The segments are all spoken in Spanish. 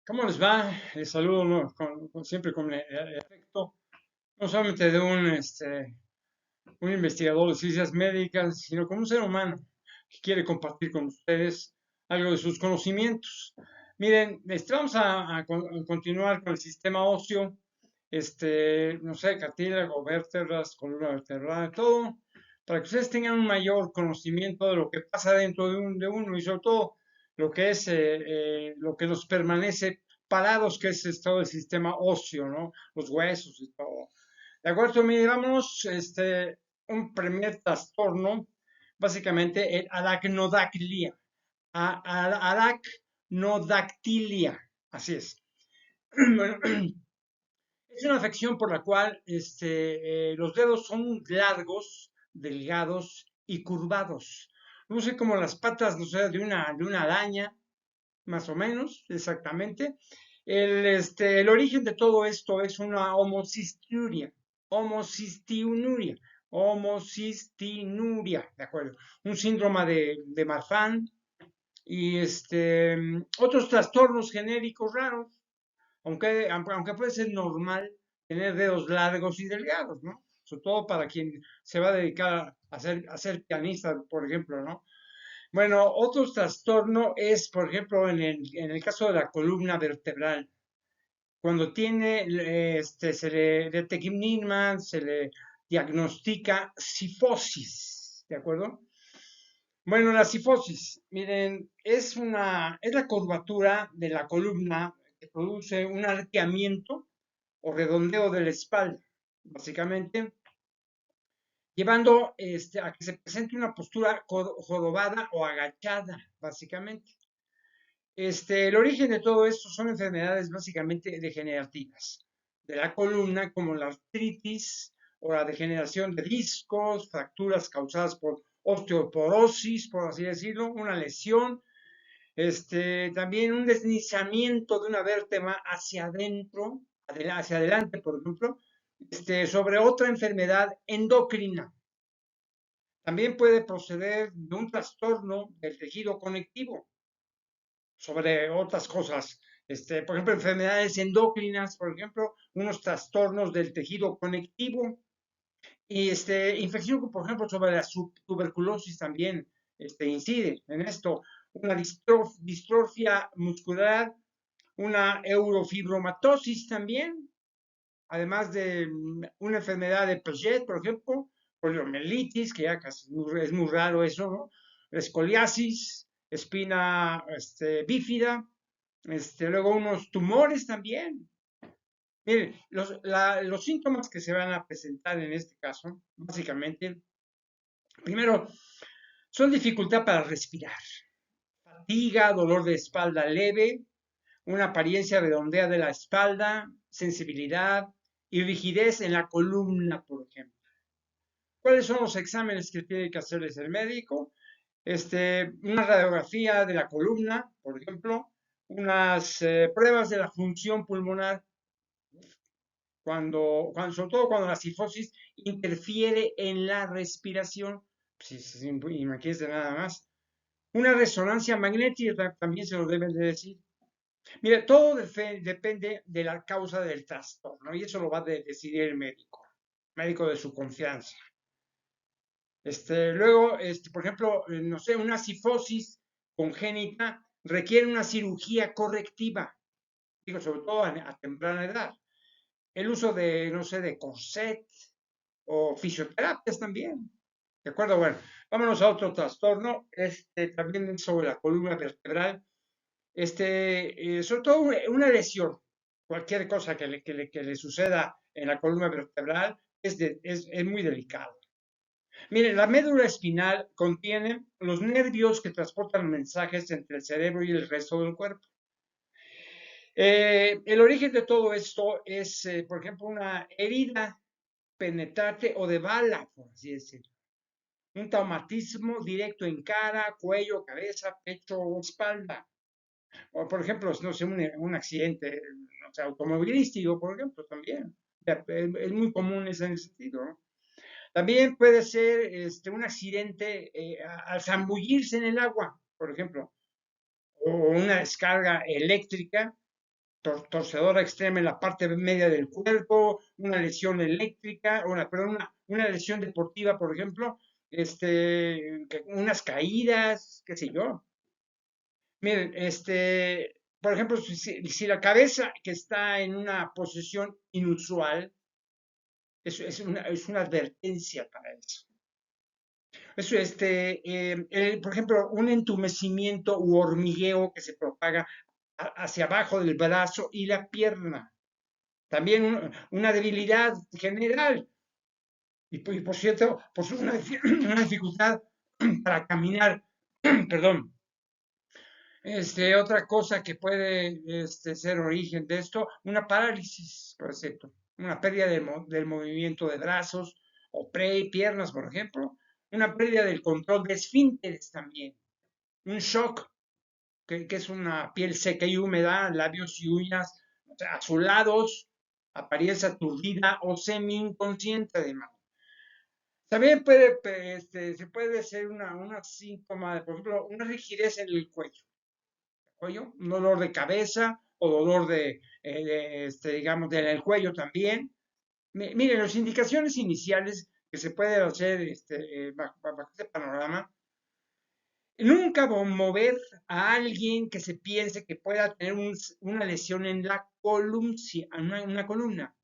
¿Cómo les va? Les saludo, ¿no? Siempre con el afecto, no solamente de un investigador de ciencias médicas, sino como un ser humano que quiere compartir con ustedes algo de sus conocimientos. Miren, vamos a continuar con el sistema óseo, no sé, cartílago, vértebras, columna vertebral, todo, para que ustedes tengan un mayor conocimiento de lo que pasa dentro de uno y sobre todo lo que nos permanece parados, que es todo el sistema óseo, ¿no? Los huesos y todo. De acuerdo, mire, vamos, un primer trastorno, básicamente el aracnodactilia. Aracnodactilia, así es. Bueno, es una afección por la cual los dedos son largos, delgados y curvados. No sé, como las patas, no sé, de una araña, más o menos, exactamente. El origen de todo esto es una homocistinuria, homocistinuria, ¿de acuerdo? Un síndrome de Marfan y otros trastornos genéricos raros, aunque puede ser normal tener dedos largos y delgados, ¿no? Sobre todo para quien se va a dedicar a ser pianista, por ejemplo, ¿no? Bueno, otro trastorno es, por ejemplo, en el caso de la columna vertebral, cuando se le detecta, se le diagnostica cifosis, ¿de acuerdo? Bueno, la cifosis, miren, es la curvatura de la columna que produce un arqueamiento o redondeo de la espalda, básicamente, llevando a que se presente una postura jorobada o agachada, básicamente. El origen de todo esto son enfermedades básicamente degenerativas de la columna, como la artritis o la degeneración de discos, fracturas causadas por osteoporosis, por así decirlo, una lesión, también un deslizamiento de una vértebra hacia adentro, hacia adelante, por ejemplo, sobre otra enfermedad endocrina. También puede proceder de un trastorno del tejido conectivo sobre otras cosas. Por ejemplo, enfermedades endocrinas, por ejemplo, unos trastornos del tejido conectivo y infección, por ejemplo, sobre la tuberculosis también incide en esto. Una distrofia muscular, una eurofibromatosis también, además de una enfermedad de Paget, por ejemplo, poliomielitis, que ya casi es muy raro eso, ¿no? Escoliasis, espina bífida, luego unos tumores también. Miren, los síntomas que se van a presentar en este caso, básicamente, primero, son dificultad para respirar, fatiga, dolor de espalda leve, una apariencia redondeada de la espalda, sensibilidad y rigidez en la columna, por ejemplo. ¿Cuáles son los exámenes que tiene que hacerles el médico? Una radiografía de la columna, por ejemplo, unas pruebas de la función pulmonar, sobre todo cuando la cifosis interfiere en la respiración, pues, imagínense nada más. Una resonancia magnética también se lo deben de decir. Mire, todo depende de la causa del trastorno y eso lo va a decidir el médico de su confianza. Luego, por ejemplo, no sé, una cifosis congénita requiere una cirugía correctiva, digo, sobre todo a temprana edad. El uso de, no sé, de corset o fisioterapias también. ¿De acuerdo? Bueno, vámonos a otro trastorno, también sobre la columna vertebral, sobre todo una lesión, cualquier cosa que le suceda en la columna vertebral es muy delicado. Miren, la médula espinal contiene los nervios que transportan mensajes entre el cerebro y el resto del cuerpo. El origen de todo esto es, por ejemplo, una herida penetrante o de bala, por así decirlo. Un traumatismo directo en cara, cuello, cabeza, pecho o espalda. O, por ejemplo, no sé, un accidente, no sé, automovilístico, por ejemplo, también. Es muy común en ese sentido, ¿no? También puede ser un accidente al zambullirse en el agua, por ejemplo, o una descarga eléctrica torcedora extrema en la parte media del cuerpo, una lesión eléctrica, perdón, una lesión deportiva, por ejemplo, unas caídas, qué sé yo. Miren, por ejemplo, si la cabeza que está en una posición inusual, es una advertencia para eso. Eso, por ejemplo, un entumecimiento u hormigueo que se propaga hacia abajo del brazo y la pierna. También una debilidad general. Y por cierto, pues una dificultad para caminar. Perdón. Otra cosa que puede ser origen de esto, una parálisis, por ejemplo, una pérdida del movimiento de brazos o piernas, por ejemplo, una pérdida del control de esfínteres también, un shock, que es una piel seca y húmeda, labios y uñas azulados, apariencia aturdida o semi-inconsciente además. También se puede ser una síntoma, por ejemplo, una rigidez en el cuello un dolor de cabeza o dolor digamos, del cuello también. Miren, las indicaciones iniciales que se puede hacer bajo este panorama, nunca mover a alguien que se piense que pueda tener una lesión en la una columna,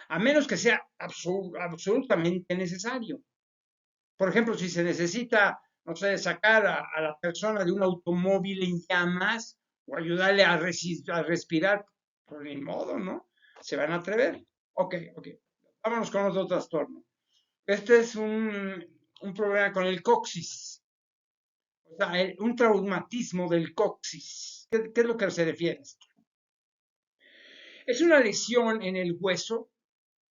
a menos que sea absolutamente necesario. Por ejemplo, si se necesita, no sé, sacar a la persona de un automóvil en llamas o ayudarle a respirar, por ni modo, ¿no? Se van a atrever. Ok. Vámonos con otro trastorno. Este es un problema con el coxis, o sea, un traumatismo del coxis. ¿Qué es lo que se refiere a esto? Es una lesión en el hueso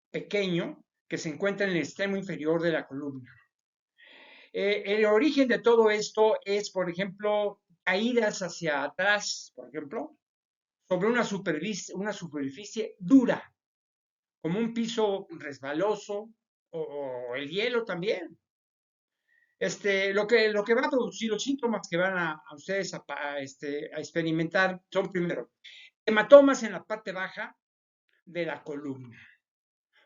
pequeño que se encuentra en el extremo inferior de la columna. El origen de todo esto es, por ejemplo, caídas hacia atrás, por ejemplo, sobre una superficie dura, como un piso resbaloso o el hielo también. Lo que va a producir los síntomas que van a ustedes a experimentar son primero hematomas en la parte baja de la columna,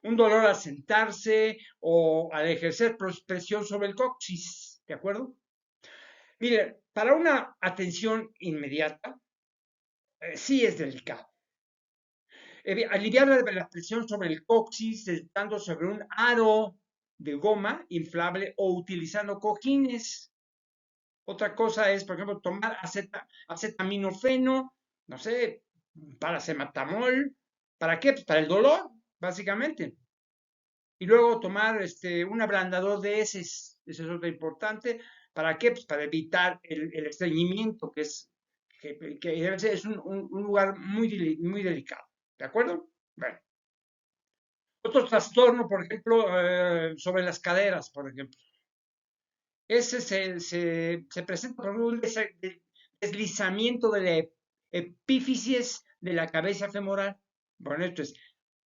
un dolor al sentarse o al ejercer presión sobre el coxis, ¿de acuerdo? Mire, para una atención inmediata, sí es delicado. Aliviar la presión sobre el coxis sentando sobre un aro de goma inflable o utilizando cojines. Otra cosa es, por ejemplo, tomar acetaminofeno, no sé, paracetamol. ¿Para qué? Pues para el dolor, básicamente. Y luego tomar un ablandador de heces, eso es otra importante. ¿Para qué? Pues para evitar el estreñimiento, que es un lugar muy delicado. ¿De acuerdo? Bueno. Otro trastorno, por ejemplo, sobre las caderas, por ejemplo. Ese se presenta por un deslizamiento de la epífisis de la cabeza femoral. Bueno, esto es,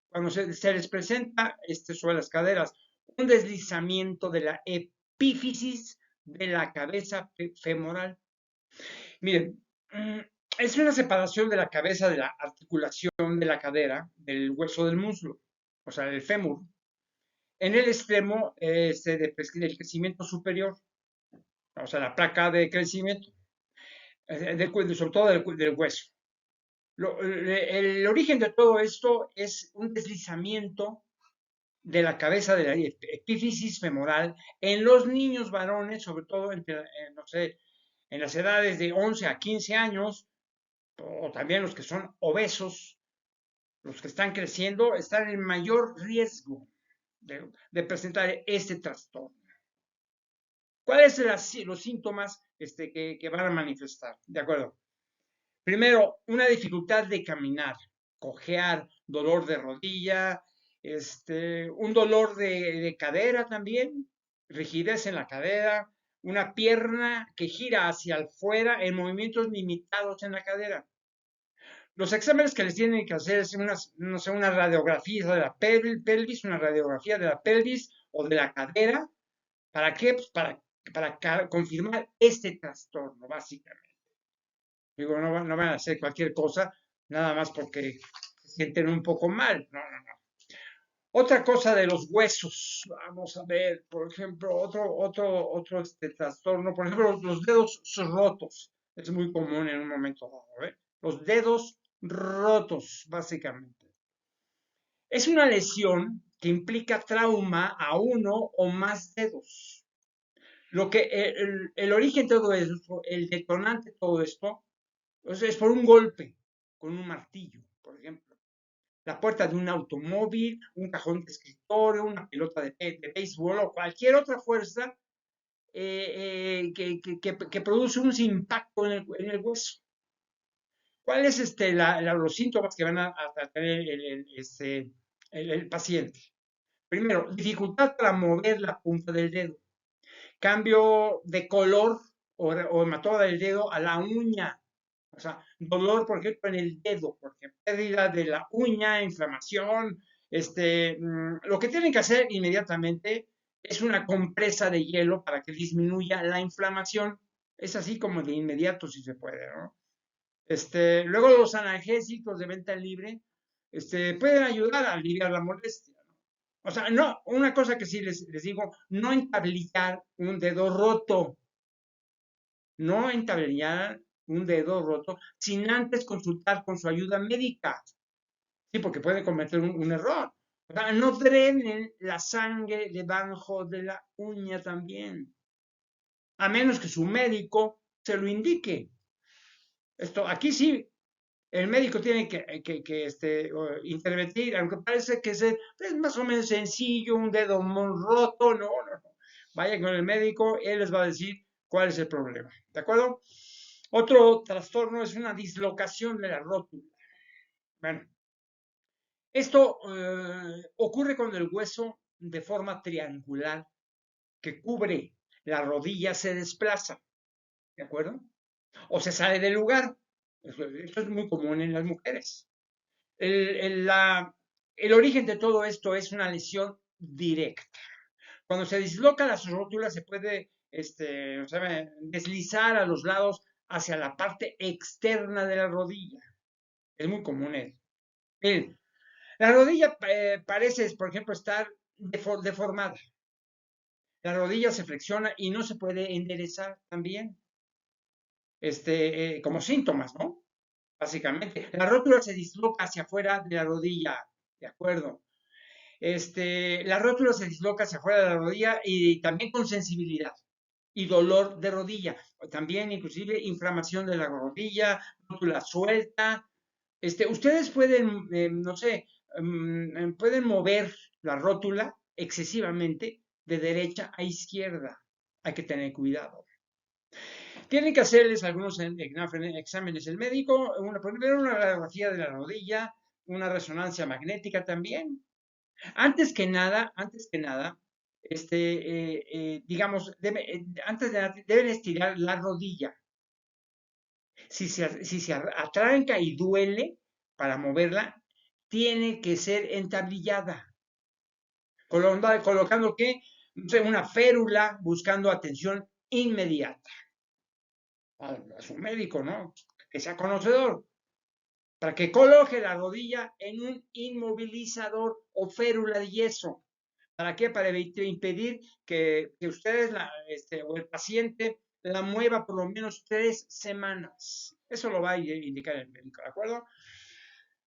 cuando se les presenta sobre las caderas un deslizamiento de la epífisis de la cabeza femoral. Miren, es una separación de la cabeza de la articulación de la cadera del hueso del muslo, o sea, del fémur, en el extremo del crecimiento superior, o sea, la placa de crecimiento, sobre todo del hueso. El origen de todo esto es un deslizamiento de la cabeza de la epífisis femoral en los niños varones, sobre todo no sé, en las edades de 11 a 15 años, o también los que son obesos, los que están creciendo, están en mayor riesgo de presentar este trastorno. ¿Cuáles son los síntomas que van a manifestar? De acuerdo. Primero, una dificultad de caminar, cojear, dolor de rodilla, un dolor de cadera también, rigidez en la cadera, una pierna que gira hacia afuera en movimientos limitados en la cadera. Los exámenes que les tienen que hacer es una radiografía de la pelvis, una radiografía de la pelvis o de la cadera. ¿Para qué? Pues para confirmar este trastorno, básicamente. Digo, no van a hacer cualquier cosa, nada más porque se sienten un poco mal. No, no, no. Otra cosa de los huesos, vamos a ver, por ejemplo, otro trastorno, por ejemplo, los dedos rotos, es muy común en un momento dado, ¿eh? Los dedos rotos, básicamente. Es una lesión que implica trauma a uno o más dedos. Lo que el origen de todo esto, el detonante de todo esto, pues, es por un golpe con un martillo, por ejemplo. La puerta de un automóvil, un cajón de escritorio, una pelota de béisbol o cualquier otra fuerza que produce un impacto en el hueso. ¿Cuáles los síntomas que van a tener el paciente? Primero, dificultad para mover la punta del dedo. Cambio de color o hematoma del dedo a la uña. O sea, dolor, por ejemplo, en el dedo, porque pérdida de la uña, inflamación. Lo que tienen que hacer inmediatamente es una compresa de hielo para que disminuya la inflamación. Es así como de inmediato, si se puede, ¿no? Luego los analgésicos de venta libre, pueden ayudar a aliviar la molestia. O sea, no, una cosa que sí les digo, no entablillar un dedo roto, no entablillar un dedo roto sin antes consultar con su ayuda médica. Sí, porque pueden cometer un error. O sea, no drenen la sangre debajo de la uña también, a menos que su médico se lo indique. Aquí sí, el médico tiene que intervenir, aunque parece que es más o menos sencillo, un dedo muy roto, no, no, no. Vayan con el médico, él les va a decir cuál es el problema, ¿de acuerdo? Otro trastorno es una dislocación de la rótula. Bueno, esto ocurre cuando el hueso de forma triangular que cubre la rodilla se desplaza, ¿de acuerdo? O se sale del lugar. Esto es muy común en las mujeres. El, el, la, el origen de todo esto es una lesión directa. Cuando se disloca las rótulas se puede deslizar a los lados hacia la parte externa de la rodilla. Es muy común eso. Miren, la rodilla parece, por ejemplo, estar deformada. La rodilla se flexiona y no se puede enderezar también, como síntomas, ¿no? Básicamente. La rótula se disloca hacia afuera de la rodilla, ¿de acuerdo? La rótula se disloca hacia afuera de la rodilla y también con sensibilidad y dolor de rodilla. También inclusive inflamación de la rodilla, rótula suelta. Ustedes pueden, no sé, pueden mover la rótula excesivamente de derecha a izquierda. Hay que tener cuidado. Tienen que hacerles algunos exámenes el médico, primero una radiografía de la rodilla, una resonancia magnética también. Antes que nada, digamos, antes de nada, deben estirar la rodilla. Si se atranca y duele para moverla, tiene que ser entablillada. Colocando ¿qué? No sé, una férula buscando atención inmediata a su médico, ¿no? Que sea conocedor, para que coloque la rodilla en un inmovilizador o férula de yeso. ¿Para qué? Para impedir que ustedes o el paciente la mueva por lo menos 3 semanas. Eso lo va a indicar el médico, ¿de acuerdo?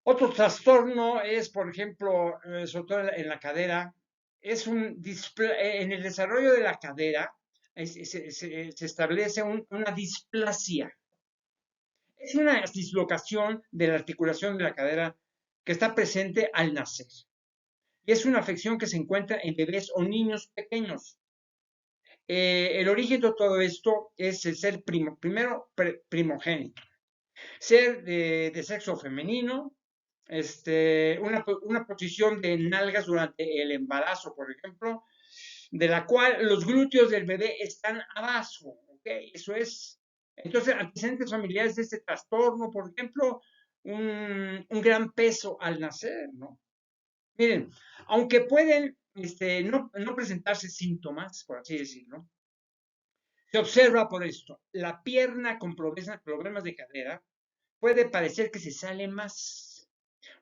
Otro trastorno es, por ejemplo, sobre todo en la cadera, en el desarrollo de la cadera se establece una displasia. Es una dislocación de la articulación de la cadera que está presente al nacer. Y es una afección que se encuentra en bebés o niños pequeños. El origen de todo esto es el ser primogénito, ser de sexo femenino, una posición de nalgas durante el embarazo, por ejemplo, de la cual los glúteos del bebé están abajo, ¿ok? Eso es. Entonces, antecedentes familiares de este trastorno, por ejemplo, un gran peso al nacer, ¿no? Miren, aunque pueden no presentarse síntomas, por así decirlo, se observa por esto, la pierna con problemas de cadera puede parecer que se sale más.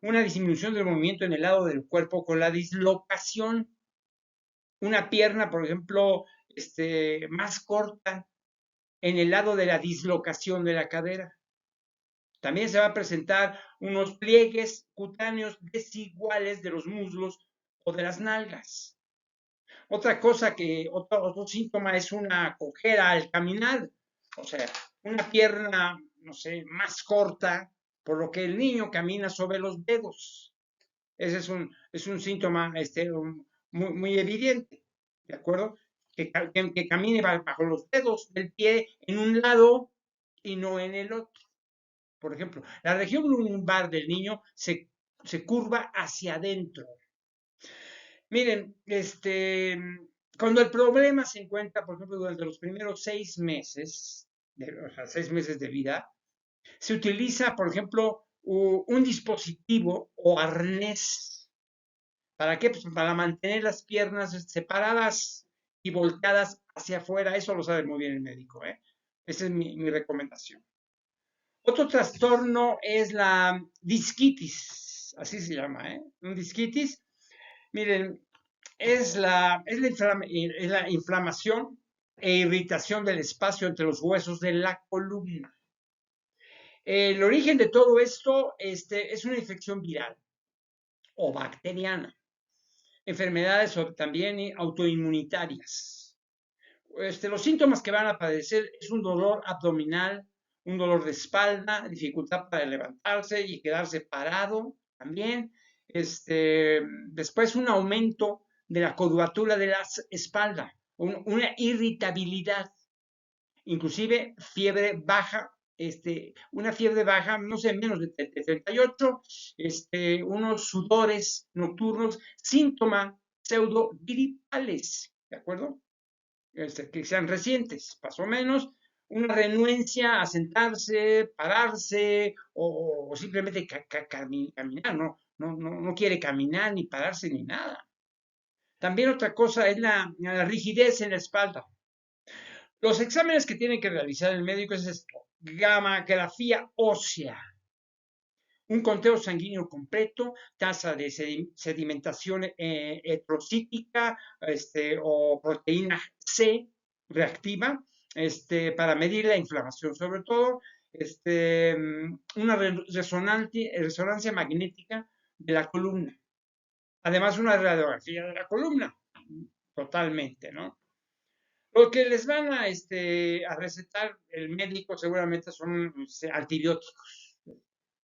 Una disminución del movimiento en el lado del cuerpo con la dislocación. Una pierna, por ejemplo, más corta en el lado de la dislocación de la cadera. También se va a presentar unos pliegues cutáneos desiguales de los muslos o de las nalgas. Otro síntoma es una cojera al caminar, o sea, una pierna, no sé, más corta, por lo que el niño camina sobre los dedos. Ese es un síntoma muy evidente, ¿de acuerdo? Que camine bajo los dedos del pie en un lado y no en el otro. Por ejemplo, la región lumbar del niño se curva hacia adentro. Miren, cuando el problema se encuentra, por ejemplo, durante los primeros 6 meses, o sea, 6 meses de vida, se utiliza, por ejemplo, un dispositivo o arnés. ¿Para qué? Pues para mantener las piernas separadas y volteadas hacia afuera. Eso lo sabe muy bien el médico, ¿eh? Esa es mi recomendación. Otro trastorno es la disquitis, así se llama, ¿eh? Un disquitis, miren, es la inflamación e irritación del espacio entre los huesos de la columna. El origen de todo esto es una infección viral o bacteriana, enfermedades también autoinmunitarias. Los síntomas que van a padecer es un dolor abdominal, un dolor de espalda, dificultad para levantarse y quedarse parado también. Después un aumento de la curvatura de la espalda, una irritabilidad, inclusive fiebre baja, una fiebre baja, no sé, menos de 38, unos sudores nocturnos, síntomas pseudogripales, ¿de acuerdo? Que sean recientes, más o menos, una renuencia a sentarse, pararse o simplemente caminar, no quiere caminar ni pararse ni nada. También otra cosa es la rigidez en la espalda. Los exámenes que tiene que realizar el médico es esto: gammagrafía ósea, un conteo sanguíneo completo, tasa de sedimentación eritrocítica o proteína C reactiva, para medir la inflamación, sobre todo una resonancia magnética de la columna. Además, una radiografía de la columna, totalmente, ¿no? Lo que les van a recetar el médico seguramente son antibióticos.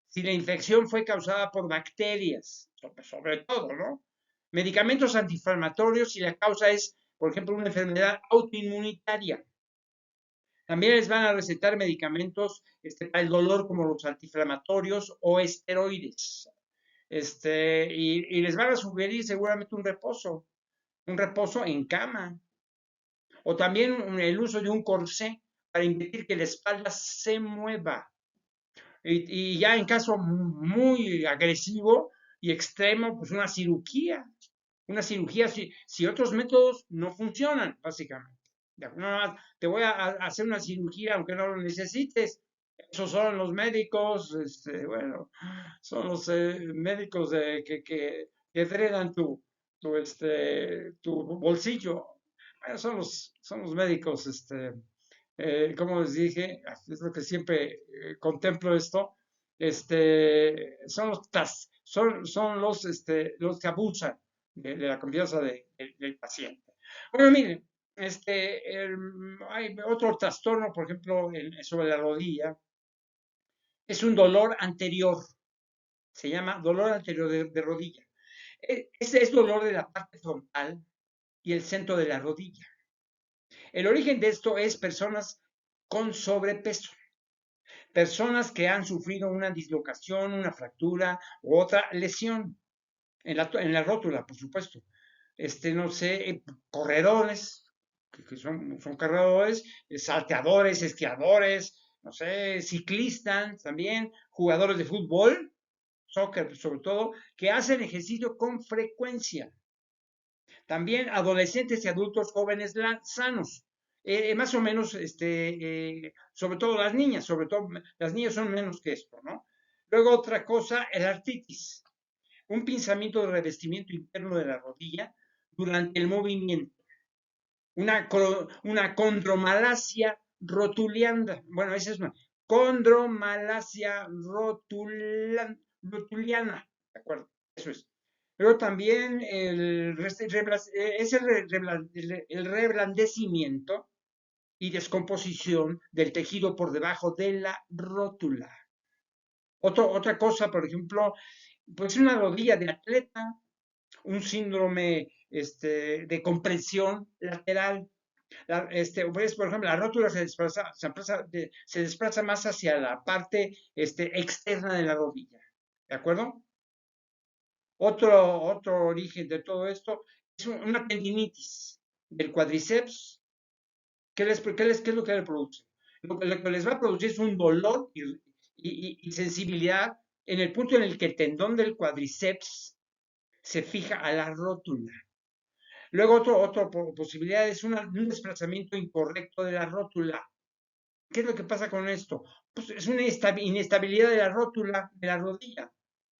Si la infección fue causada por bacterias, sobre todo, ¿no? Medicamentos antiinflamatorios si la causa es, por ejemplo, una enfermedad autoinmunitaria. También les van a recetar medicamentos para el dolor como los antiinflamatorios o esteroides. Y les van a sugerir seguramente un reposo en cama. O también el uso de un corsé para impedir que la espalda se mueva. Y ya en caso muy agresivo y extremo, pues una cirugía. Una cirugía si otros métodos no funcionan, básicamente. No, te voy a hacer una cirugía aunque no lo necesites. Esos son los médicos, bueno, son los médicos que drenan tu bolsillo. Bueno, son los médicos, como les dije, es lo que siempre contemplo esto, son los que abusan de la confianza del paciente. Bueno, miren, hay otro trastorno, por ejemplo, sobre la rodilla, es un dolor anterior, se llama dolor anterior de rodilla. Ese es dolor de la parte frontal y el centro de la rodilla. El origen de esto es personas con sobrepeso, personas que han sufrido una dislocación, una fractura u otra lesión en la rótula, por supuesto. No sé, corredores, que son corredores, salteadores, esquiadores, no sé, ciclistas también, jugadores de fútbol, soccer sobre todo, que hacen ejercicio con frecuencia. También adolescentes y adultos jóvenes sanos. Más o menos, sobre todo las niñas, son menos que esto, ¿no? Luego otra cosa, el artritis, un pinzamiento de revestimiento interno de la rodilla durante el movimiento, una condromalacia rotuliana, bueno, esa es una condromalacia rotuliana, ¿de acuerdo? Eso es. Pero también el reblandecimiento y descomposición del tejido por debajo de la rótula. Otra cosa, por ejemplo, pues una rodilla de atleta, un síndrome de comprensión lateral. Pues, por ejemplo, la rótula se desplaza más hacia la parte externa de la rodilla. ¿De acuerdo? Otro origen de todo esto es una tendinitis del cuádriceps. ¿Qué es lo que le produce? Lo que les va a producir es un dolor y sensibilidad en el punto en el que el tendón del cuádriceps se fija a la rótula. Luego, otra posibilidad es un desplazamiento incorrecto de la rótula. ¿Qué es lo que pasa con esto? Pues es una inestabilidad de la rótula de la rodilla.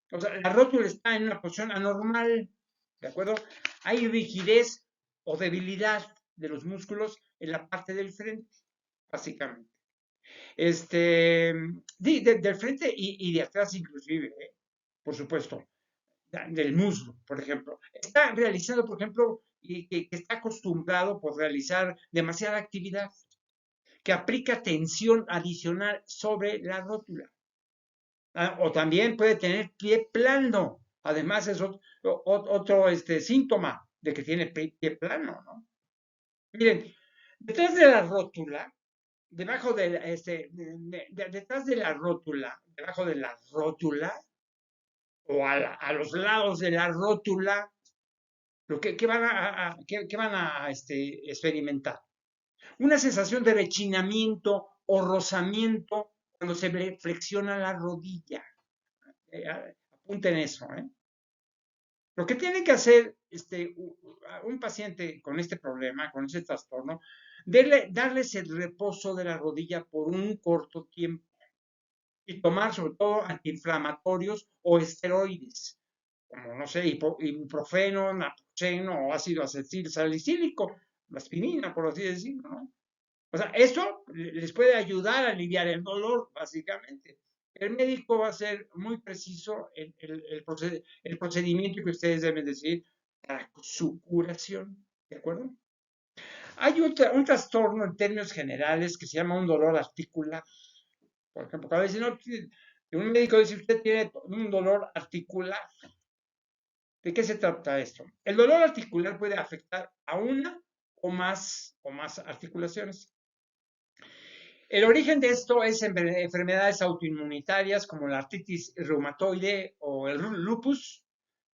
O sea, la rótula está en una posición anormal, ¿de acuerdo? Hay rigidez o debilidad de los músculos en la parte del frente, básicamente. Del frente y de atrás inclusive, por supuesto, del muslo, por ejemplo. Está realizado, por ejemplo, y que está acostumbrado por realizar demasiada actividad, que aplica tensión adicional sobre la rótula. O también puede tener pie plano. Además, es otro síntoma de que tiene pie plano, ¿no? Miren, detrás de la rótula, debajo detrás de la rótula, debajo de la rótula, o a los lados de la rótula, ¿qué van a experimentar? Una sensación de rechinamiento o rozamiento cuando se flexiona la rodilla. Apunten eso, ¿eh? Lo que tiene que hacer un paciente con este problema, con este trastorno, darles el reposo de la rodilla por un corto tiempo y tomar sobre todo antiinflamatorios o esteroides, como no sé, ibuprofeno, naproxeno o ácido acetil salicílico, la aspirina, por así decirlo, ¿no? O sea, eso les puede ayudar a aliviar el dolor, básicamente. El médico va a ser muy preciso en el procedimiento que ustedes deben decir para su curación, ¿de acuerdo? Hay un trastorno en términos generales que se llama un dolor articular. Por ejemplo, cada vez un médico dice usted tiene un dolor articular. ¿De qué se trata esto? El dolor articular puede afectar a una o más articulaciones. El origen de esto es enfermedades autoinmunitarias como la artritis reumatoide o el lupus,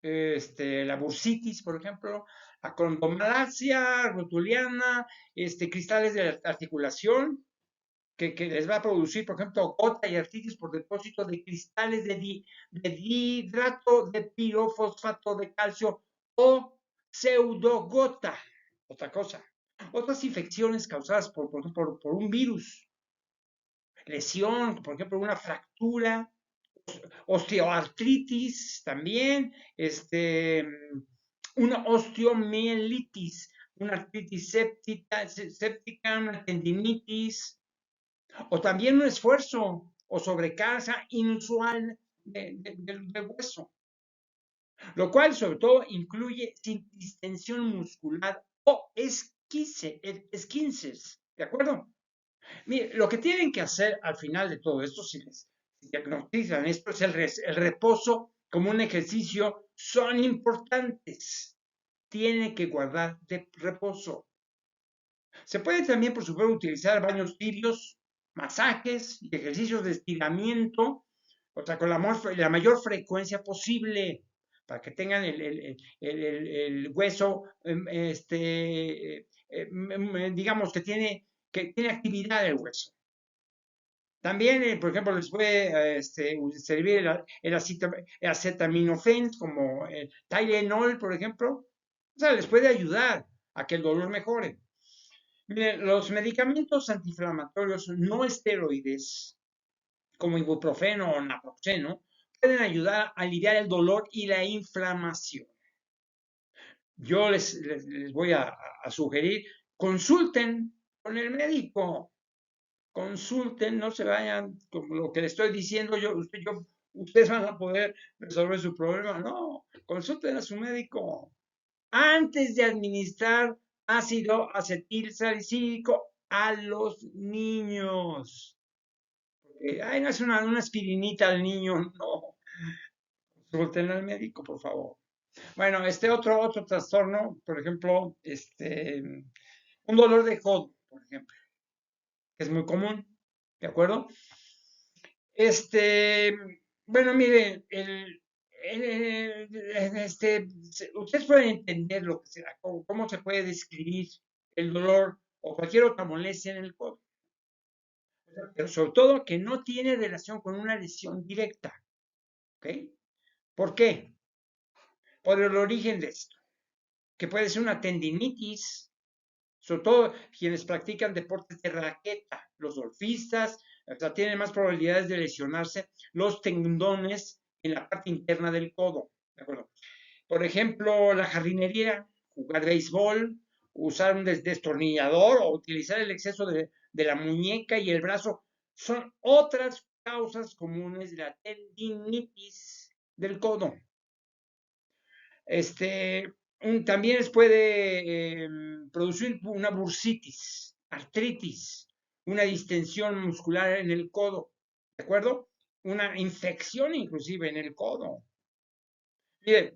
la bursitis, por ejemplo, la condomalacia rotuliana, cristales de articulación, que les va a producir, por ejemplo, gota y artritis por depósito de cristales de dihidrato de pirofosfato de calcio o pseudogota. Otra cosa. Otras infecciones causadas por un virus. Lesión, por ejemplo, una fractura, osteoartritis también, una osteomielitis, una artritis séptica, una tendinitis, o también un esfuerzo o sobrecarga inusual del hueso, lo cual sobre todo incluye distensión muscular o esquinces, ¿de acuerdo? Mire, lo que tienen que hacer al final de todo esto, si les diagnostican esto, es el reposo como un ejercicio, son importantes. Tiene que guardar de reposo. Se puede también, por supuesto, utilizar baños tibios, masajes y ejercicios de estiramiento, o sea, con la mayor frecuencia posible, para que tengan el hueso, digamos, que tiene actividad el hueso. También, por ejemplo, les puede servir el acetaminofén, como el Tylenol, por ejemplo. O sea, les puede ayudar a que el dolor mejore. Miren, los medicamentos antiinflamatorios no esteroides, como ibuprofeno o naproxeno, pueden ayudar a aliviar el dolor y la inflamación. Yo les voy a sugerir, consulten con el médico, consulten, no se vayan con lo que les estoy diciendo, ustedes van a poder resolver su problema, no, consulten a su médico antes de administrar ácido acetil salicílico a los niños. Ay, no es una aspirinita al niño, no, consulten al médico, por favor. Bueno, otro trastorno, por ejemplo, un dolor de codo, por ejemplo, que es muy común, ¿de acuerdo? Este, bueno, miren, ustedes pueden entender lo que será, cómo se puede describir el dolor o cualquier otra molestia en el codo, pero sobre todo que no tiene relación con una lesión directa, ¿ok? ¿Por qué? Por el origen de esto, que puede ser una tendinitis, sobre todo quienes practican deportes de raqueta, los golfistas, o sea, tienen más probabilidades de lesionarse los tendones en la parte interna del codo, ¿de acuerdo? Por ejemplo, la jardinería, jugar béisbol, usar un destornillador o utilizar el exceso de la muñeca y el brazo son otras causas comunes de la tendinitis del codo. También les puede producir una bursitis, artritis, una distensión muscular en el codo, ¿de acuerdo? Una infección inclusive en el codo. Mire,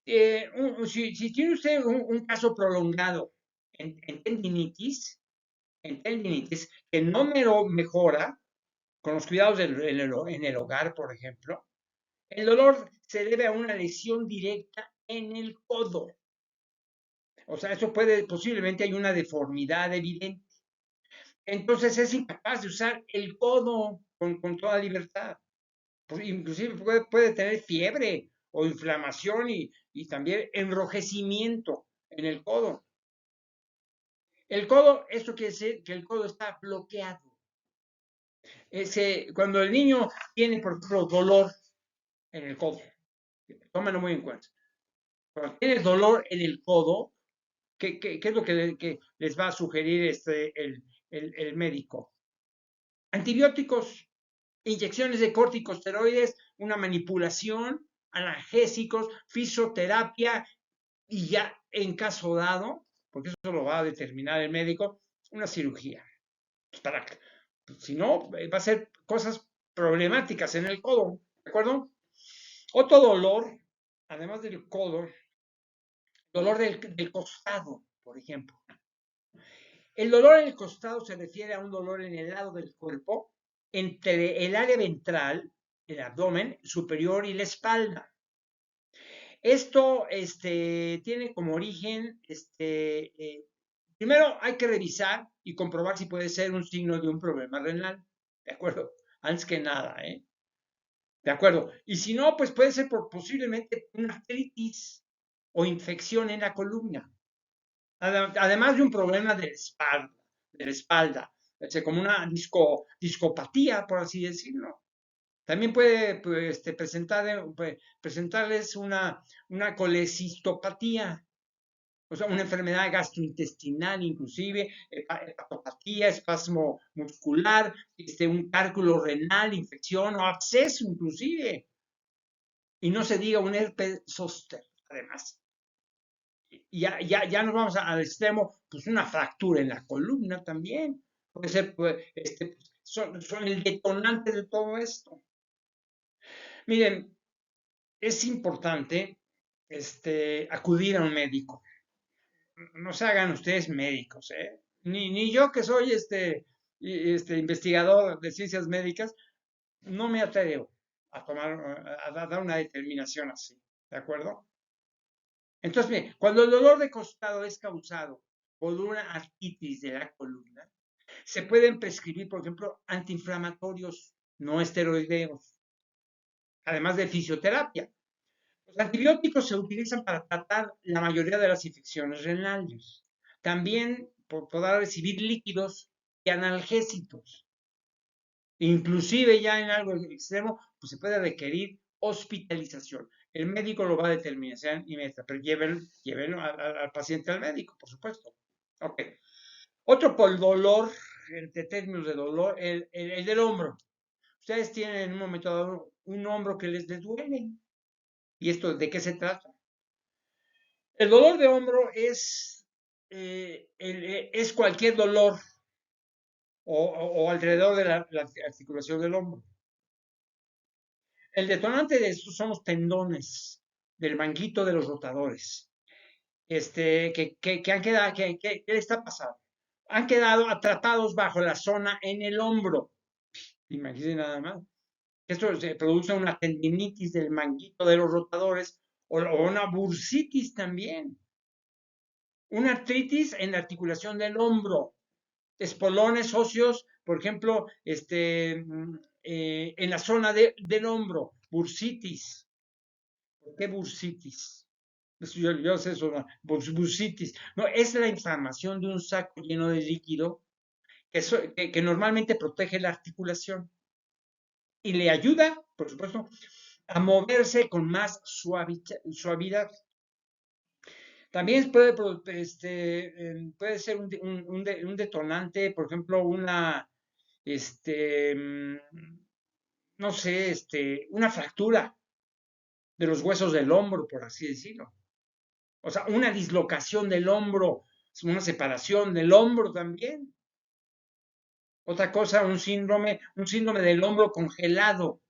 si tiene usted un caso prolongado en tendinitis, que no mejora con los cuidados en el hogar, por ejemplo, el dolor se debe a una lesión directa en el codo. O sea, eso posiblemente hay una deformidad evidente. Entonces es incapaz de usar el codo con toda libertad. Pues inclusive puede tener fiebre o inflamación y también enrojecimiento en el codo. El codo, esto quiere decir que el codo está bloqueado. Cuando el niño tiene, por ejemplo, dolor en el codo, tómenlo muy en cuenta. Cuando tiene dolor en el codo, ¿qué es lo que les va a sugerir el médico? Antibióticos, inyecciones de corticosteroides, una manipulación, analgésicos, fisioterapia y ya en caso dado, porque eso lo va a determinar el médico, una cirugía. Pues si no, va a ser cosas problemáticas en el codo, ¿de acuerdo? Otro dolor, además del codo, dolor del costado, por ejemplo. El dolor en el costado se refiere a un dolor en el lado del cuerpo entre el área ventral, el abdomen superior y la espalda. Esto tiene como origen, primero hay que revisar y comprobar si puede ser un signo de un problema renal, ¿de acuerdo? Antes que nada, ¿eh? ¿De acuerdo? Y si no, pues puede ser posiblemente una artritis o infección en la columna. Además de un problema de la espalda, como una discopatía, por así decirlo. También puede pues, presentarles una colecistopatía, o sea, una enfermedad gastrointestinal inclusive, hepatopatía, espasmo muscular, un cálculo renal, infección o absceso inclusive. Y no se diga un herpes zóster, además. Ya nos vamos al extremo, pues una fractura en la columna también. Puede ser, son el detonante de todo esto. Miren, es importante acudir a un médico. No se hagan ustedes médicos, ¿eh? Ni yo que soy investigador de ciencias médicas, no me atrevo a dar una determinación así, ¿de acuerdo? Entonces, bien, cuando el dolor de costado es causado por una artritis de la columna, se pueden prescribir, por ejemplo, antiinflamatorios no esteroideos, además de fisioterapia. Los antibióticos se utilizan para tratar la mayoría de las infecciones renales. También podrá recibir líquidos y analgésicos. Inclusive ya en algo extremo, pues se puede requerir hospitalización. El médico lo va a determinar, sean inmediata, pero llévenlo al paciente al médico, por supuesto. Ok. Otro por dolor, entre términos de dolor, el del hombro. Ustedes tienen en un momento dado un hombro que les duele. ¿Y esto de qué se trata? El dolor de hombro es cualquier dolor o alrededor de la articulación del hombro. El detonante de esto son los tendones del manguito de los rotadores. Que han quedado, ¿qué le está pasando? Han quedado atrapados bajo la zona en el hombro. Imagínense nada más. Esto se produce una tendinitis del manguito de los rotadores o una bursitis también. Una artritis en la articulación del hombro. Espolones óseos, por ejemplo, en la zona del hombro. Bursitis. ¿Por qué bursitis? Yo sé eso, no. Bursitis. No, es la inflamación de un saco lleno de líquido que normalmente protege la articulación y le ayuda, por supuesto, a moverse con más suavidad. También puede ser un detonante, por ejemplo, no sé, una fractura de los huesos del hombro, por así decirlo. O sea, una dislocación del hombro, una separación del hombro también. Otra cosa, un síndrome del hombro congelado,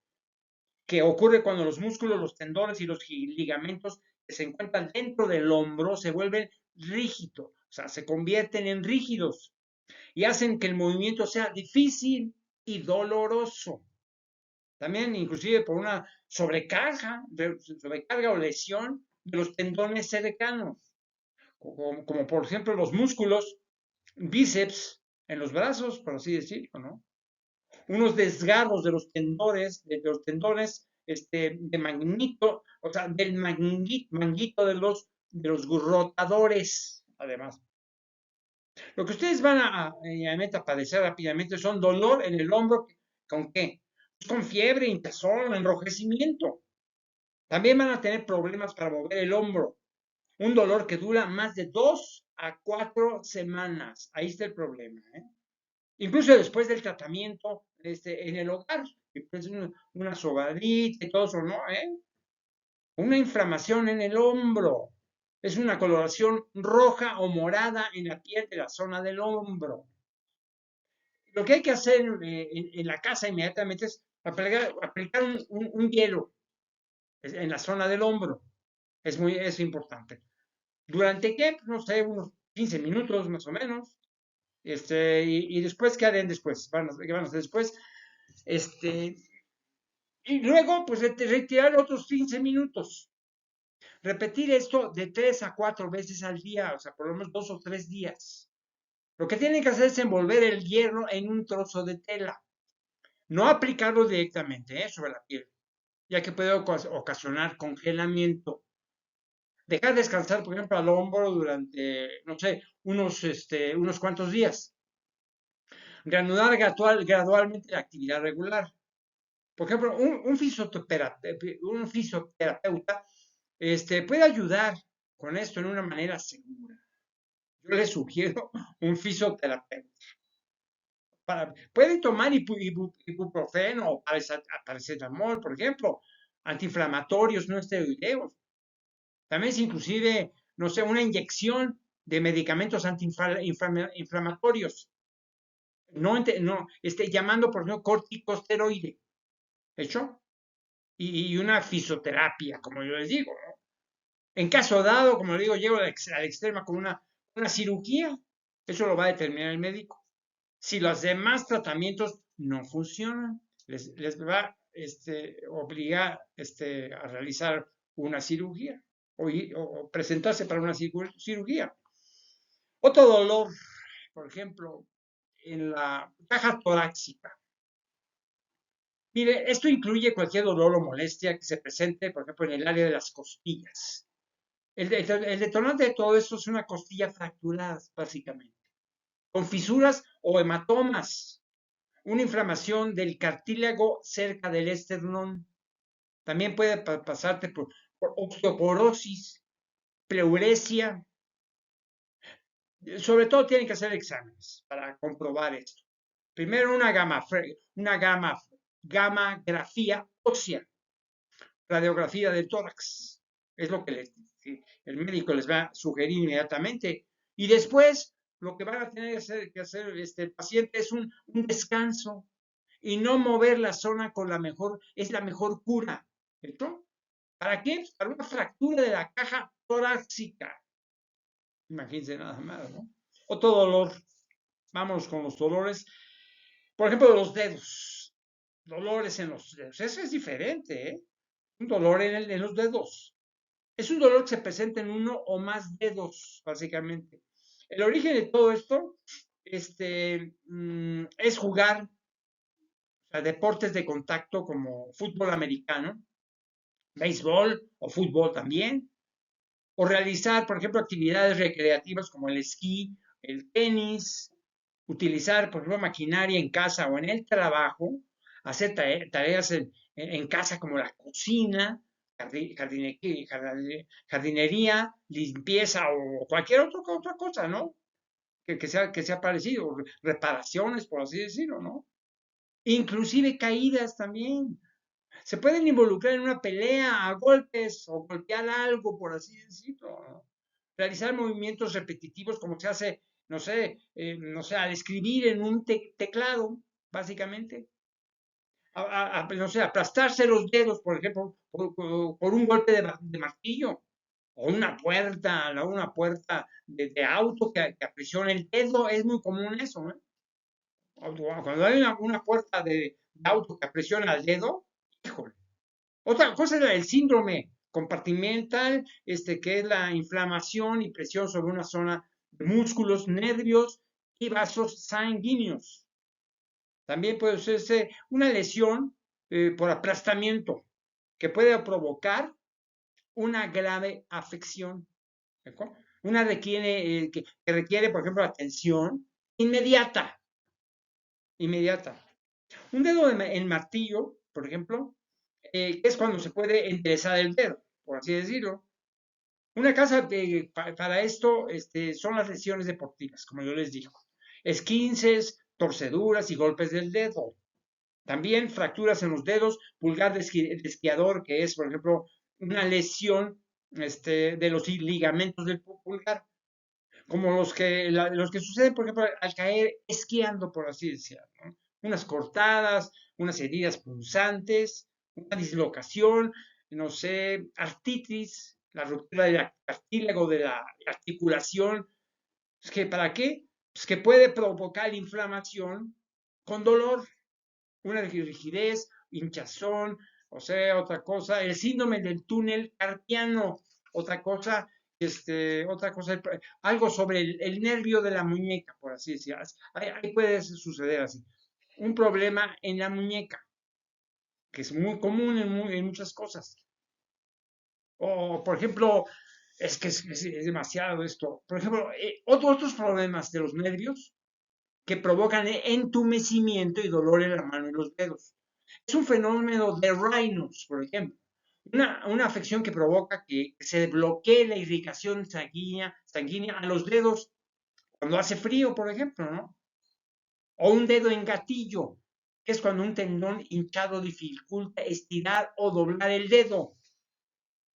que ocurre cuando los músculos, los tendones y los ligamentos que se encuentran dentro del hombro se vuelven rígidos, o sea, se convierten en rígidos y hacen que el movimiento sea difícil y doloroso. También, inclusive, por una sobrecarga o lesión de los tendones cercanos, como por ejemplo los músculos bíceps en los brazos, por así decirlo, ¿no? Unos desgarros de los tendones de manguito, o sea, del manguito de los rotadores, además. Lo que ustedes van a padecer rápidamente son dolor en el hombro. ¿Con qué? Pues con fiebre, hinchazón, enrojecimiento. También van a tener problemas para mover el hombro. Un dolor que dura más de 2 a 4 semanas. Ahí está el problema, ¿eh? Incluso después del tratamiento en el hogar, que puede ser una sobadita y todo eso, ¿no? Una inflamación en el hombro. Es una coloración roja o morada en la piel de la zona del hombro. Lo que hay que hacer en la casa inmediatamente es aplicar un hielo en la zona del hombro. Es importante. ¿Durante qué? No sé, unos 15 minutos más o menos. Y después, ¿qué harán después? ¿Qué van a hacer después? Y luego, pues, retirar otros 15 minutos. Repetir esto de 3 a 4 veces al día, o sea, por lo menos 2 o 3 días. Lo que tienen que hacer es envolver el hierro en un trozo de tela. No aplicarlo directamente sobre la piel, ya que puede ocasionar congelamiento. Dejar descansar, por ejemplo, al hombro durante, no sé, unos cuantos días. Reanudar gradualmente la actividad regular. Por ejemplo, un fisioterapeuta puede ayudar con esto en una manera segura. Yo les sugiero un fisioterapeuta. Pueden tomar ibuprofeno o paracetamol, por ejemplo, antiinflamatorios no esteroideos. También es inclusive, no sé, una inyección de medicamentos antiinflamatorios. No, llamando, por ejemplo, corticosteroide. ¿Hecho? Y una fisioterapia, como yo les digo, ¿no? En caso dado, como le digo, llego al extremo con una cirugía. Eso lo va a determinar el médico. Si los demás tratamientos no funcionan, les va a obligar a realizar una cirugía o presentarse para una cirugía. Otro dolor, por ejemplo, en la caja torácica. Mire, esto incluye cualquier dolor o molestia que se presente, por ejemplo, en el área de las costillas. El detonante de todo esto es una costilla fracturada, básicamente. con fisuras o hematomas, una inflamación del cartílago cerca del esternón. También puede pasarte por osteoporosis, pleuresia. Sobre todo tienen que hacer exámenes para comprobar esto. Primero gamografía ósea, radiografía del tórax. Es lo que el médico les va a sugerir inmediatamente. Y después lo que van a tener que hacer el paciente es un descanso y no mover la zona es la mejor cura. ¿Cierto? ¿Para qué? Para una fractura de la caja torácica. Imagínense nada más, ¿no? Otro dolor. Vamos con los dolores. Por ejemplo, los dedos. Dolores en los dedos. Eso es diferente, ¿eh? Un dolor en los dedos. Es un dolor que se presenta en uno o más dedos, básicamente. El origen de todo esto es jugar a deportes de contacto como fútbol americano, béisbol o fútbol también, o realizar, por ejemplo, actividades recreativas como el esquí, el tenis, utilizar, por ejemplo, maquinaria en casa o en el trabajo, hacer tareas en casa como la cocina, jardinería, limpieza o cualquier otra cosa, ¿no? Que sea parecido, reparaciones, por así decirlo, ¿no? Inclusive caídas también. Se pueden involucrar en una pelea a golpes o golpear algo, por así decirlo, ¿no? Realizar movimientos repetitivos como se hace, no sé, al escribir en un teclado, básicamente. No sé, aplastarse los dedos, por ejemplo, por un golpe de martillo, o una puerta de auto que aprisiona el dedo, es muy común eso, ¿no? Cuando hay una puerta de auto que aprisiona el dedo, híjole. Otra cosa es el síndrome compartimental, que es la inflamación y presión sobre una zona de músculos, nervios y vasos sanguíneos. También puede ser una lesión por aplastamiento que puede provocar una grave afección. Una que requiere, por ejemplo, atención inmediata. Inmediata. Un dedo en martillo, por ejemplo, es cuando se puede enderezar el dedo, por así decirlo. Una casa para esto son las lesiones deportivas, como yo les digo. Esquinces, torceduras y golpes del dedo. También fracturas en los dedos, pulgar de esquiador, que es, por ejemplo, una lesión de los ligamentos del pulgar, como los que suceden, por ejemplo, al caer esquiando, por así decirlo, ¿no? Unas cortadas, unas heridas punzantes, una dislocación, no sé, artritis, la ruptura del cartílago de la articulación. ¿Para qué? Pues que puede provocar inflamación con dolor, una rigidez, hinchazón, o sea, otra cosa, el síndrome del túnel carpiano, otra cosa, algo sobre el nervio de la muñeca, por así decirlo. Ahí puede suceder así. Un problema en la muñeca, que es muy común en muchas cosas. O, por ejemplo, es que es demasiado esto. Por ejemplo, otros problemas de los nervios que provocan entumecimiento y dolor en la mano y los dedos. Es un fenómeno de Raynaud, por ejemplo. Una afección que provoca que se bloquee la irrigación sanguínea a los dedos cuando hace frío, por ejemplo, ¿no? O un dedo en gatillo, que es cuando un tendón hinchado dificulta estirar o doblar el dedo.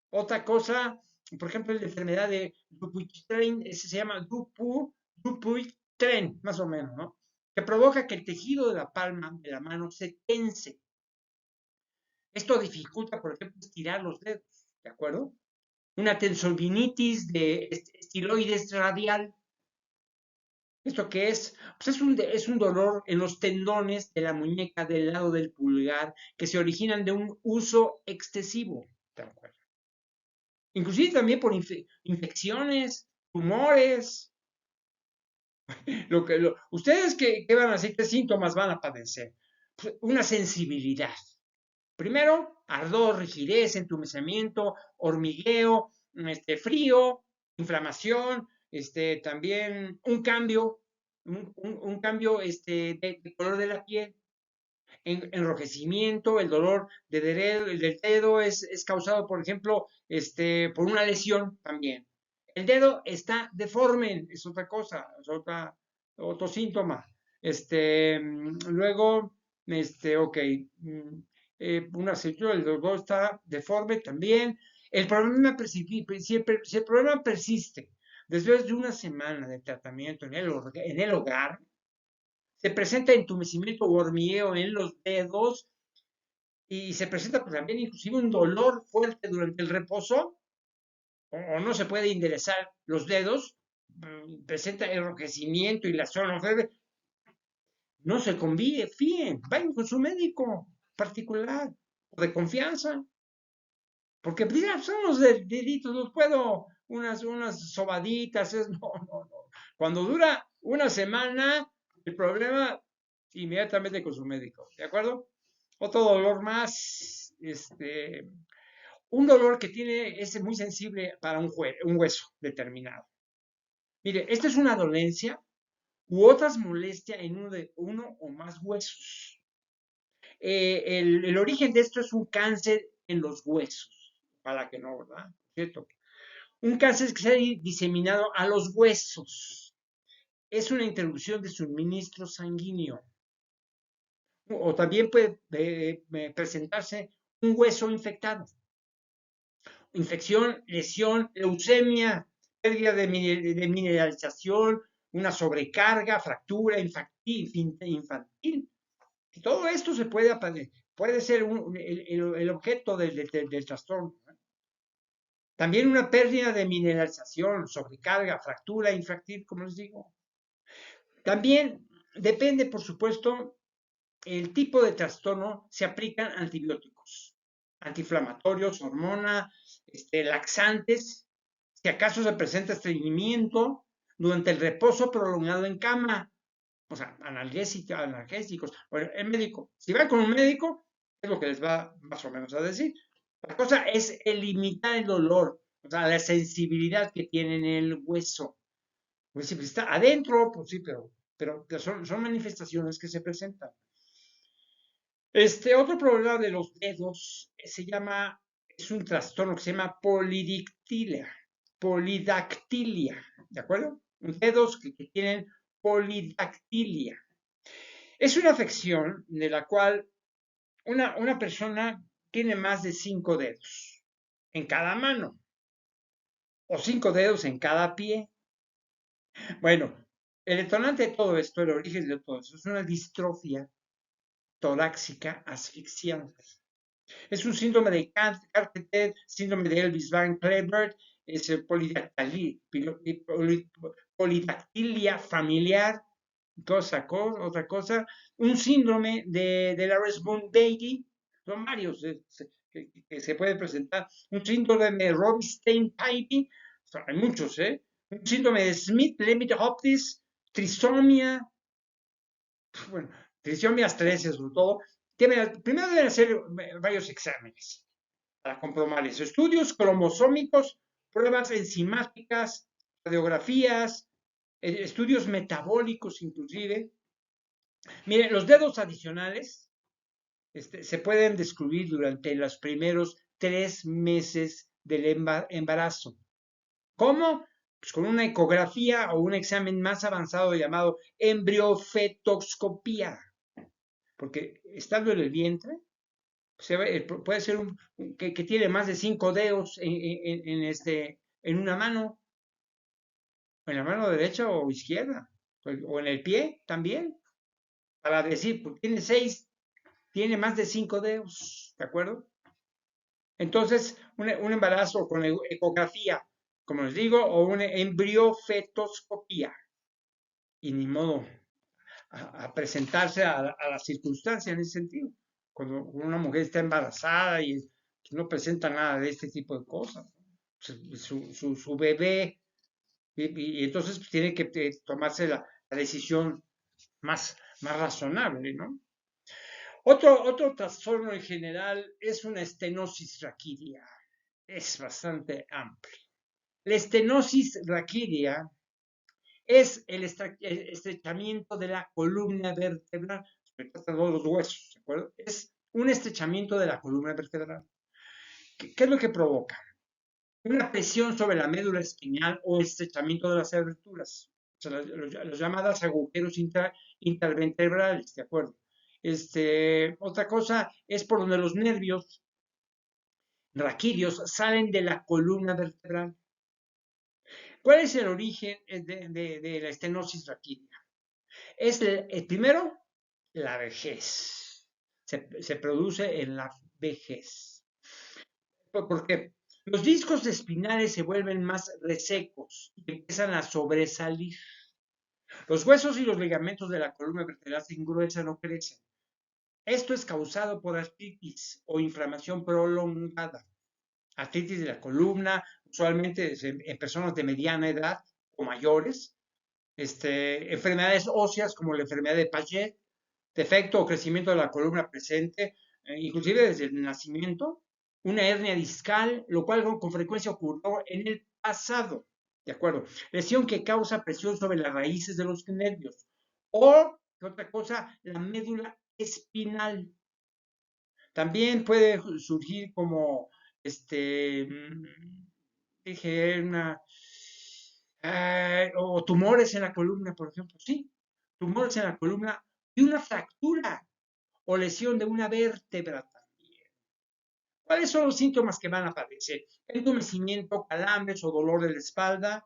Otra cosa, por ejemplo, la enfermedad de Dupuytren, se llama Dupuytren, más o menos, ¿no? Que provoca que el tejido de la palma de la mano se tense. Esto dificulta, por ejemplo, estirar los dedos, ¿de acuerdo? Una tensordinitis de estiloides radial. ¿Esto qué es? Pues es un dolor en los tendones de la muñeca del lado del pulgar que se originan de un uso excesivo, ¿de acuerdo? Inclusive también por infecciones, tumores. ¿Ustedes qué van a hacer? ¿Qué síntomas van a padecer? Pues una sensibilidad. Primero, ardor, rigidez, entumecimiento, hormigueo, frío, inflamación, también un cambio. un cambio de color de la piel, enrojecimiento, el dolor del dedo es causado, por ejemplo, por una lesión también. El dedo está deforme, es otra cosa, es otro síntoma. Luego, ok, una cintura, el dedo está deforme también. El problema, si el problema persiste después de una semana de tratamiento en el hogar, se presenta entumecimiento o hormigueo en los dedos y se presenta pues, también inclusive un dolor fuerte durante el reposo o no se puede enderezar los dedos, presenta enrojecimiento y la zona febre, no se confíen, vayan con su médico particular o de confianza, porque mira, son los deditos, los puedo, unas sobaditas, no. Cuando dura una semana, el problema inmediatamente con su médico, ¿de acuerdo? Otro dolor más, un dolor que es muy sensible para un hueso determinado. Mire, esta es una dolencia u otras molestias en uno o más huesos. El origen de esto es un cáncer en los huesos, para que no, ¿verdad? ¿Cierto? Un cáncer que se ha diseminado a los huesos. Es una interrupción de suministro sanguíneo. O también puede presentarse un hueso infectado. Infección, lesión, leucemia, pérdida de mineralización, una sobrecarga, fractura infantil. Y todo esto puede ser el objeto del trastorno. También una pérdida de mineralización, sobrecarga, fractura infantil, como les digo. También depende, por supuesto, el tipo de trastorno, se aplican antibióticos, antiinflamatorios, hormona, laxantes, si acaso se presenta estreñimiento durante el reposo prolongado en cama, o sea, analgésicos. Bueno, el médico, si van con un médico, es lo que les va más o menos a decir. La cosa es limitar el dolor, o sea, la sensibilidad que tiene en el hueso. Pues si está adentro, pues sí, pero son manifestaciones que se presentan. Otro problema de los dedos es un trastorno que se llama polidactilia, ¿de acuerdo? Dedos que tienen polidactilia. Es una afección de la cual una persona tiene más de 5 dedos en cada mano o 5 dedos en cada pie. Bueno, el detonante de todo esto, el origen de todo esto, es una distrofia torácica asfixiante. Es un síndrome de Carpenter, síndrome de Elvis Van Clevert, es polidactilia familiar, otra cosa, un síndrome de Larrabee-Beige, son varios que se pueden presentar, un síndrome de Robinstein-Tybee, hay muchos, un síndrome de Smith-Lemaitre-Hopkins, trisomía, bueno, trisomias 13 sobre todo. Primero deben hacer varios exámenes para comprobar eso. Estudios cromosómicos, pruebas enzimáticas, radiografías, estudios metabólicos inclusive. Miren, los dedos adicionales se pueden descubrir durante los primeros 3 meses del embarazo. ¿Cómo? Pues con una ecografía o un examen más avanzado llamado embriofetoscopía. Porque estando en el vientre, puede ser que tiene más de 5 dedos en una mano, en la mano derecha o izquierda, o en el pie también, para decir, pues tiene 6, tiene más de 5 dedos, ¿de acuerdo? Entonces, un embarazo con ecografía, como les digo, o una embriofetoscopía, y ni modo a presentarse a la circunstancia en ese sentido. Cuando una mujer está embarazada y no presenta nada de este tipo de cosas, su bebé, y entonces pues, tiene que tomarse la decisión más razonable, ¿no? Otro trastorno en general es una estenosis raquídea. Es bastante amplio. La estenosis raquídea es el estrechamiento de la columna vertebral. Se trata de todos los huesos, ¿de acuerdo? Es un estrechamiento de la columna vertebral. ¿Qué es lo que provoca? Una presión sobre la médula espinal o estrechamiento de las aberturas, o sea, las llamadas agujeros intervertebrales, ¿de acuerdo? Otra cosa es por donde los nervios raquídeos salen de la columna vertebral. ¿Cuál es el origen de la estenosis raquídea? Es el primero, la vejez. Se produce en la vejez. ¿Por qué? Los discos espinales se vuelven más resecos y empiezan a sobresalir. Los huesos y los ligamentos de la columna vertebral se engruesan o crecen. Esto es causado por artritis o inflamación prolongada. Artritis de la columna, usualmente en personas de mediana edad o mayores. Enfermedades óseas como la enfermedad de Paget, defecto o crecimiento de la columna presente, inclusive desde el nacimiento, una hernia discal, lo cual con frecuencia ocurrió en el pasado, ¿de acuerdo? Lesión que causa presión sobre las raíces de los nervios. O, ¿qué otra cosa? La médula espinal. También puede surgir como, dije, o tumores en la columna, por ejemplo, sí, tumores en la columna y una fractura o lesión de una vértebra también. ¿Cuáles son los síntomas que van a aparecer? Entumecimiento, calambres o dolor de la espalda,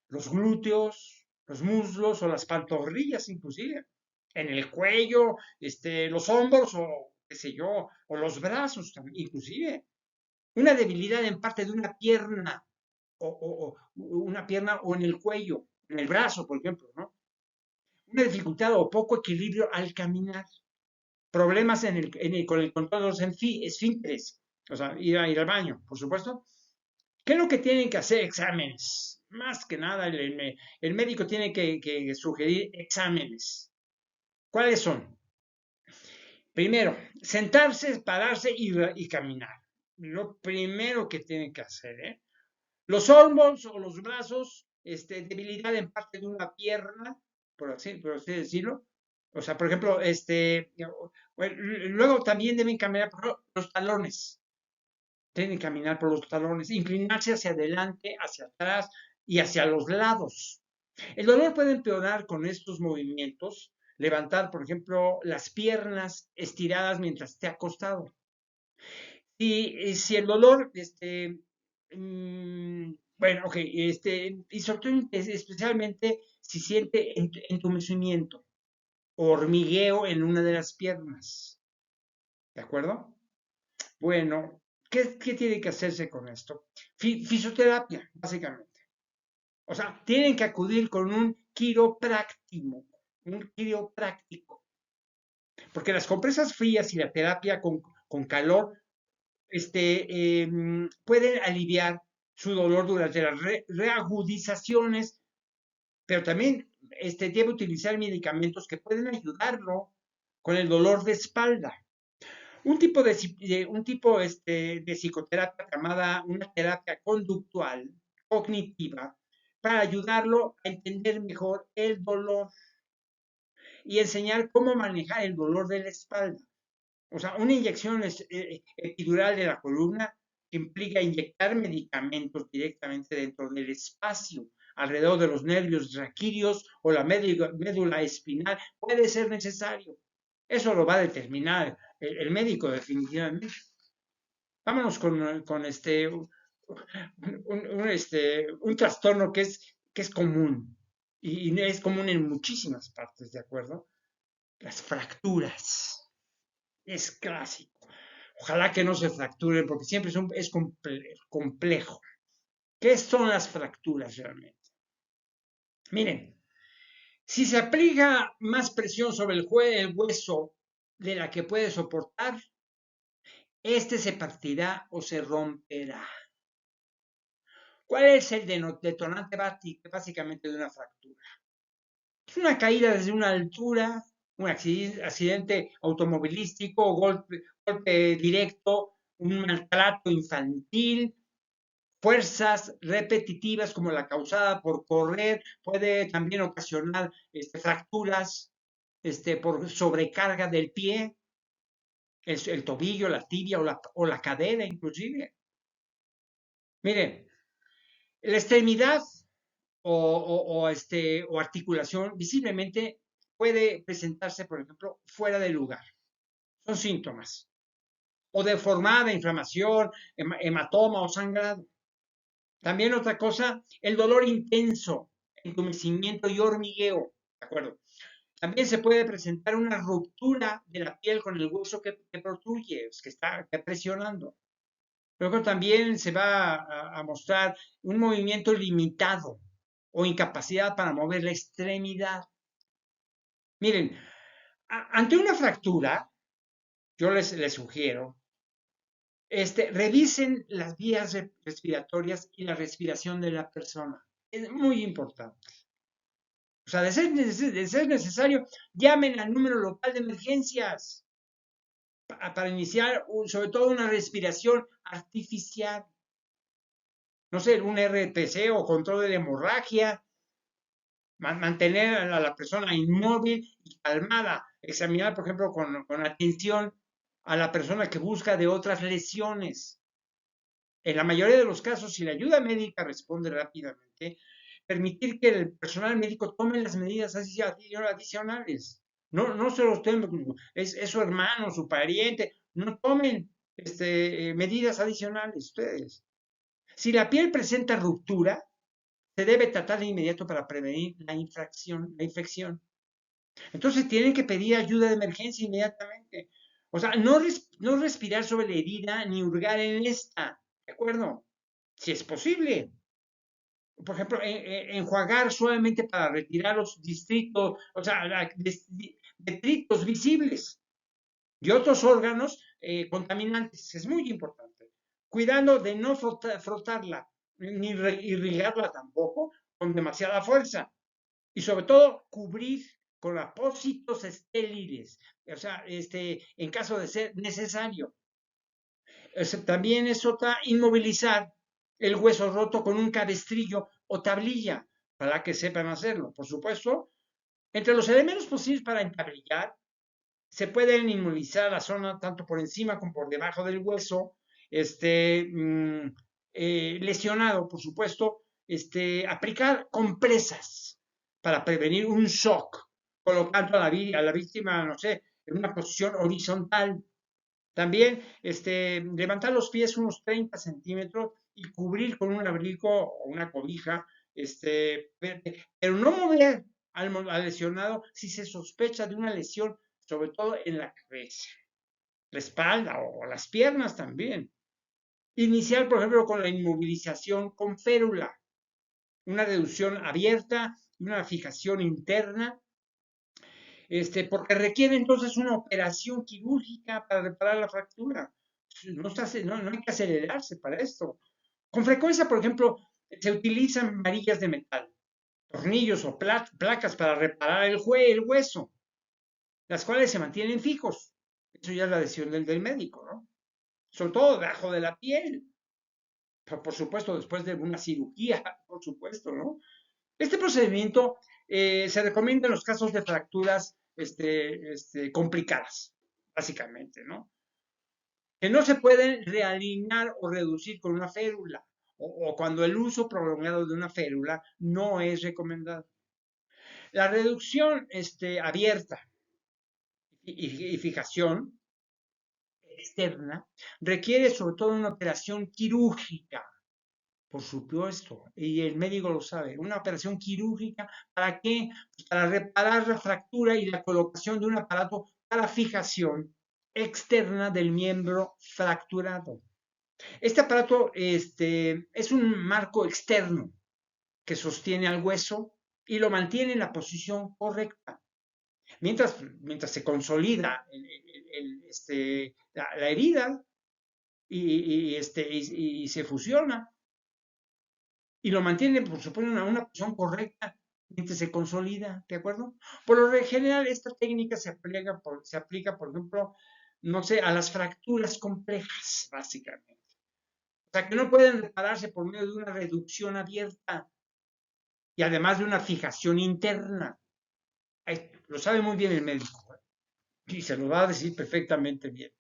los glúteos, los muslos o las pantorrillas inclusive, en el cuello, los hombros o qué sé yo, o los brazos también, inclusive. Una debilidad en parte de una pierna o una pierna o en el cuello, en el brazo, por ejemplo, ¿no? Una dificultad o poco equilibrio al caminar, problemas con el control de los esfínteres, o sea, ir al baño, por supuesto. ¿Qué es lo que tienen que hacer? Exámenes. Más que nada, el médico tiene que sugerir exámenes. ¿Cuáles son? Primero, sentarse, pararse y caminar. Lo primero que tienen que hacer, ¿eh? Los hombros o los brazos, debilidad en parte de una pierna, por así decirlo. O sea, por ejemplo, luego también deben caminar por los talones. Deben caminar por los talones, inclinarse hacia adelante, hacia atrás y hacia los lados. El dolor puede empeorar con estos movimientos. Levantar, por ejemplo, las piernas estiradas mientras esté acostado. Y si el dolor, bueno, ok, y sobre todo, especialmente si siente entumecimiento o hormigueo en una de las piernas, ¿de acuerdo? Bueno, ¿qué tiene que hacerse con esto? Fisioterapia, básicamente. O sea, tienen que acudir con un quiropráctico, porque las compresas frías y la terapia con calor pueden aliviar su dolor durante las reagudizaciones, pero también debe utilizar medicamentos que pueden ayudarlo con el dolor de espalda. Un tipo de psicoterapia llamada una terapia conductual, cognitiva, para ayudarlo a entender mejor el dolor y enseñar cómo manejar el dolor de la espalda. O sea, una inyección epidural de la columna que implica inyectar medicamentos directamente dentro del espacio, alrededor de los nervios raquídeos o la médula espinal, puede ser necesario. Eso lo va a determinar el médico definitivamente. Vámonos con un trastorno que es común y es común en muchísimas partes, ¿de acuerdo? Las fracturas. Es clásico. Ojalá que no se fracturen porque siempre es complejo. ¿Qué son las fracturas realmente? Miren, si se aplica más presión sobre el hueso de la que puede soportar, se partirá o se romperá. ¿Cuál es el detonante básicamente de una fractura? Es una caída desde una altura, un accidente automovilístico, golpe directo, un maltrato infantil, fuerzas repetitivas como la causada por correr, puede también ocasionar fracturas por sobrecarga del pie, el tobillo, la tibia o la cadera inclusive. Miren, la extremidad o articulación visiblemente puede presentarse, por ejemplo, fuera de lugar. Son síntomas. O deformada, inflamación, hematoma o sangrado. También otra cosa, el dolor intenso, entumecimiento y hormigueo, ¿de acuerdo? También se puede presentar una ruptura de la piel con el hueso que protruye, que está presionando. Luego también se va a mostrar un movimiento limitado o incapacidad para mover la extremidad. Miren, ante una fractura, yo les sugiero, revisen las vías respiratorias y la respiración de la persona. Es muy importante. O sea, de ser necesario, llamen al número local de emergencias para iniciar, sobre todo, una respiración artificial. No sé, un RTC o control de la hemorragia, mantener a la persona inmóvil y calmada, examinar, por ejemplo, con atención a la persona que busca de otras lesiones. En la mayoría de los casos, si la ayuda médica responde rápidamente, permitir que el personal médico tome las medidas adicionales. No se los tomen, es su hermano, su pariente, no tomen medidas adicionales ustedes. Si la piel presenta ruptura, se debe tratar de inmediato para prevenir la infección. Entonces tienen que pedir ayuda de emergencia inmediatamente. O sea, no respirar sobre la herida ni hurgar en esta, ¿de acuerdo? Si es posible. Por ejemplo, enjuagar suavemente para retirar los distritos, o sea, detritos visibles y otros órganos contaminantes. Es muy importante. Cuidando de no frotarla, ni irrigarla tampoco con demasiada fuerza. Y sobre todo, cubrir con apósitos estériles, o sea, en caso de ser necesario. También es otra, inmovilizar el hueso roto con un cabestrillo o tablilla, para que sepan hacerlo. Por supuesto, entre los elementos posibles para entablillar, se pueden inmovilizar la zona tanto por encima como por debajo del hueso, lesionado, por supuesto, aplicar compresas para prevenir un shock, colocando a la víctima, no sé, en una posición horizontal. También levantar los pies unos 30 centímetros y cubrir con un abrigo o una cobija, pero no mover al lesionado si se sospecha de una lesión, sobre todo en la cabeza, la espalda o las piernas también. Iniciar, por ejemplo, con la inmovilización con férula, una reducción abierta y una fijación interna, porque requiere entonces una operación quirúrgica para reparar la fractura. No hay que acelerarse para esto. Con frecuencia, por ejemplo, se utilizan varillas de metal, tornillos o placas para reparar el hueso, las cuales se mantienen fijos. Eso ya es la decisión del médico, ¿no? Sobre todo debajo de la piel. Por supuesto, después de una cirugía, por supuesto, ¿no? Este procedimiento se recomienda en los casos de fracturas complicadas, básicamente, ¿no? Que no se pueden realinear o reducir con una férula, o cuando el uso prolongado de una férula no es recomendado. La reducción abierta y fijación externa requiere sobre todo una operación quirúrgica, por supuesto, y el médico lo sabe, una operación quirúrgica, ¿para qué? Pues para reparar la fractura y la colocación de un aparato para fijación externa del miembro fracturado. Este aparato es un marco externo que sostiene al hueso y lo mantiene en la posición correcta. Mientras se consolida la herida y se fusiona y lo mantiene, por supuesto, en una posición correcta mientras se consolida, ¿de acuerdo? Por lo general, esta técnica se aplica, por ejemplo, no sé, a las fracturas complejas, básicamente. sea, que no pueden repararse por medio de una reducción abierta y además de una fijación interna. Lo sabe muy bien el médico, ¿eh? Y se lo va a decir perfectamente bien.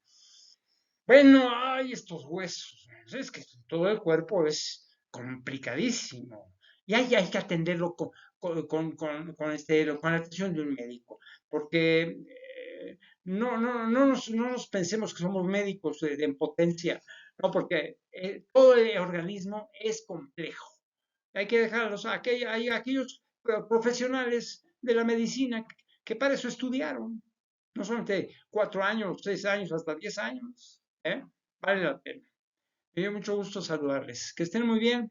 Bueno, hay estos huesos. Es que todo el cuerpo es complicadísimo. Y hay que atenderlo con la atención de un médico. Porque no nos pensemos que somos médicos en potencia. No, porque todo el organismo es complejo. Hay que dejarlos a aquellos profesionales de la medicina que para eso estudiaron. No solamente 4 años, 6 años, hasta 10 años. ¿Eh? Vale la pena. Me dio mucho gusto saludarles. Que estén muy bien.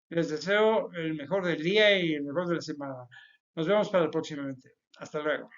Les deseo el mejor del día y el mejor de la semana. Nos vemos para el próximamente. Hasta luego.